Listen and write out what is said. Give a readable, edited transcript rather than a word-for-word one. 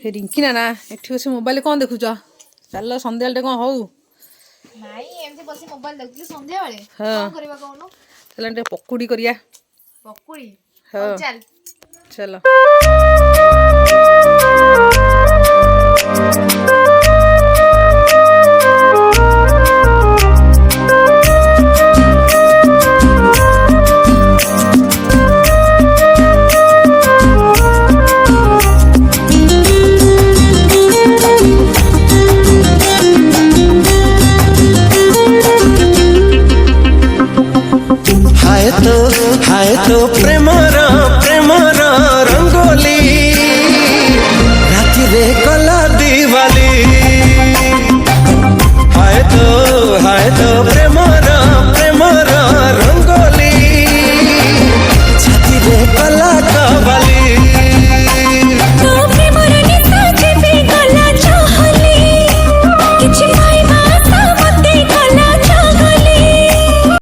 रिंकी ना एठी बस मोबाइल कौन देखुच चल संध्या कौन हौ नाई एमती बसी मोबाइल देखुली संध्या बेले हाँ कौन करबा कहून चल पकुड़ी करिया पकुड़ी हाँ चल चलो